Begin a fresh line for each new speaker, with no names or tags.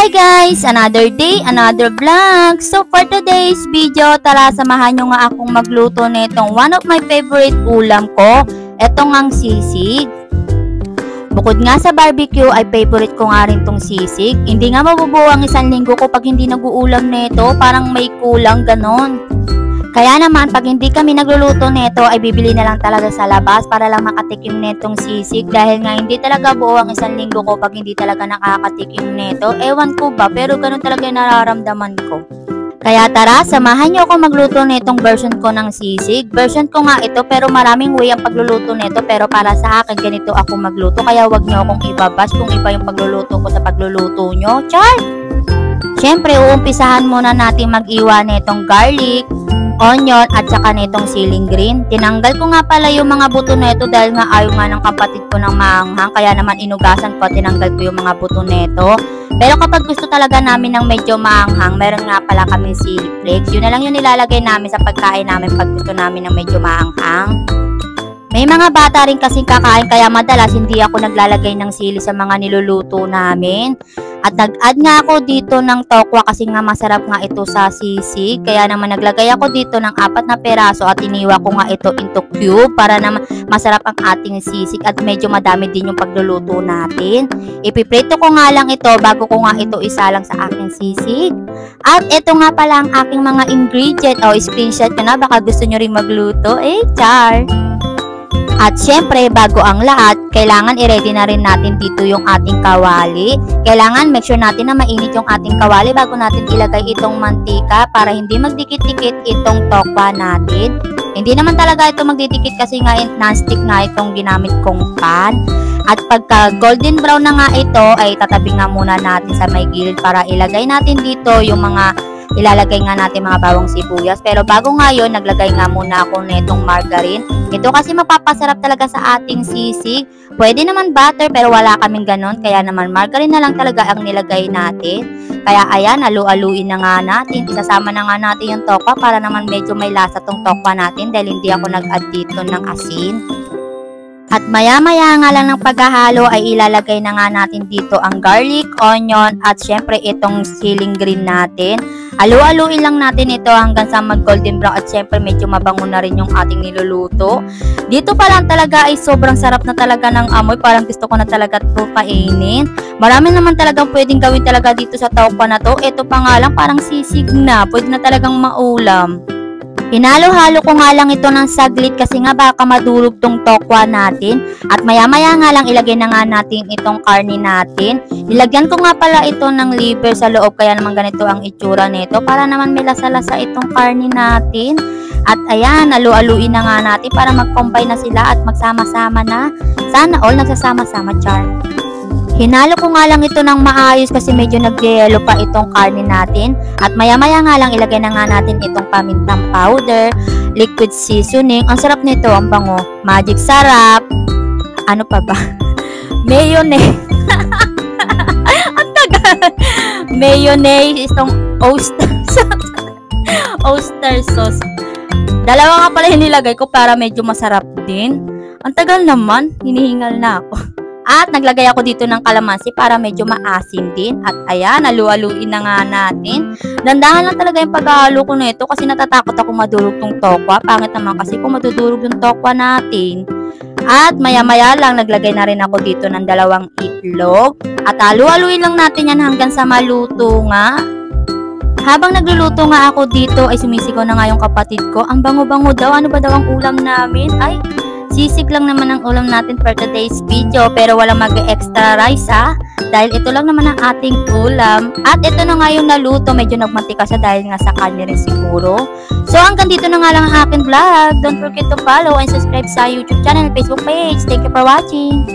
Hi guys! Another day, another vlog. So for today's video, tara samahan nyo nga akong magluto nitong one of my favorite ulam ko. Ito ngang sisig. Bukod nga sa barbecue ay favorite ko nga rin tong sisig. Hindi nga mabubuo ang isang linggo ko pag hindi nag-uulam nito. Parang may kulang ganon. Kaya naman, pag hindi kami nagluluto nito, ay bibili na lang talaga sa labas para lang makatikim netong sisig. Dahil nga hindi talaga buo ang isang linggo ko pag hindi talaga nakakatikim neto. Ewan ko ba, pero ganun talaga yung nararamdaman ko. Kaya tara, samahan nyo ako magluto netong version ko ng sisig. Version ko nga ito, pero maraming way ang pagluluto nito. Pero para sa akin, ganito ako magluto. Kaya wag nyo akong ibabash kung iba yung pagluluto ko sa pagluluto nyo. Char! Siyempre, uumpisahan muna natin mag-iwa netong garlic, onion at saka nitong siling green. Tinanggal ko nga pala yung mga buto nito dahil nga ayaw nga ng kapatid ko ng maanghang, kaya naman inugasan ko, tinanggal ko yung mga buto nito. Pero kapag gusto talaga namin ng medyo maanghang, meron nga pala kami sili flakes. Yun na lang yung nilalagay namin sa pagkain namin pag gusto namin ng medyo maanghang. May mga bata rin kasing kakain, kaya madalas hindi ako naglalagay ng sili sa mga niluluto namin. At nag-add nga ako dito ng tokwa kasi nga masarap nga ito sa sisig. Kaya naman naglagay ako dito ng 4 na peraso at iniwa ko nga ito into cube para naman masarap ang ating sisig at medyo madami din yung pagluluto natin. Ipiprito ko nga lang ito bago ko nga ito isalang sa aking sisig. At ito nga pala ang aking mga ingredient. Screenshot ko na, baka gusto nyo rin magluto. Char! At syempre, bago ang lahat, kailangan i-ready na rin natin dito yung ating kawali. Kailangan make sure natin na mainit yung ating kawali bago natin ilagay itong mantika para hindi magdikit-dikit itong tokwa natin. Hindi naman talaga ito magdidikit kasi nga non-stick nga itong ginamit kong pan. At pagka golden brown na nga ito, ay tatabi nga muna natin sa may gilid para ilagay natin dito yung mga ilalagay nga natin mga bawang sibuyas. Pero bago nga yun, naglagay nga muna ako netong margarine. Ito kasi mapapasarap talaga sa ating sisig. Pwede naman butter pero wala kaming ganon. Kaya naman margarine na lang talaga ang nilagay natin. Kaya ayan, alu-aluin na nga natin. Isasama na nga natin yung tokwa para naman medyo may lasa tong tokwa natin dahil hindi ako nag-add dito ng asin. At maya-maya nga lang ng paghahalo ay ilalagay na nga natin dito ang garlic, onion at syempre itong siling green natin. Halu-haluin lang natin ito hanggang sa mag-golden brown at syempre medyo mabango na rin yung ating niluluto. Dito pa lang talaga ay sobrang sarap na talaga ng amoy. Parang gusto ko na talaga ito kainin. Marami naman talagang pwedeng gawin talaga dito sa tokwa na to. Ito pa nga lang parang sisig na. Pwede na talagang maulam. Hinalo-halo ko nga lang ito ng saglit kasi nga baka madurog tong tokwa natin. At maya-maya nga lang ilagay na nga natin itong karne natin. Nilagyan ko nga pala ito ng liver sa loob kaya naman ganito ang itsura nito para naman may lasa-lasa itong karne natin. At ayan, alu-aluin na nga natin para mag-combine na sila at magsama-sama na. Sana all nagsasama-sama, char. Hinalo ko nga lang ito ng maayos kasi medyo nag-yellow pa itong karne natin. At maya-maya nga lang ilagay na nga natin itong pamintang powder, liquid seasoning. Ang sarap nito, ang bango. Magic sarap. Ano pa ba? Mayonnaise. Ang tagal. Mayonnaise, itong oyster sauce. Dalawa nga pala hinilagay ko para medyo masarap din. Ang tagal naman, hinihingal na ako. At naglagay ako dito ng kalamansi para medyo maasim din. At ayan, halu-haluin na nga natin. Dandahan lang talaga yung paghahalo ko nito kasi natatakot ako madurog tong tokwa. Pangit naman kasi kung madudurog yung tokwa natin. At maya-maya lang naglagay na rin ako dito ng 2 itlog. At halu-haluin lang natin yan hanggang sa maluto nga. Habang nagluluto nga ako dito ay sumisigaw na nga yung kapatid ko. Ang bango-bango daw. Ano ba daw ang ulam namin? Ay, sisig lang naman ang ulam natin for today's video pero walang mag-extra rice dahil ito lang naman ang ating ulam. At ito na nga yung naluto, medyo nagmantika siya dahil nga sa kanya rin siguro. So hanggang dito na nga lang ang aking vlog. Don't forget to follow and subscribe sa YouTube channel and Facebook page. Thank you for watching.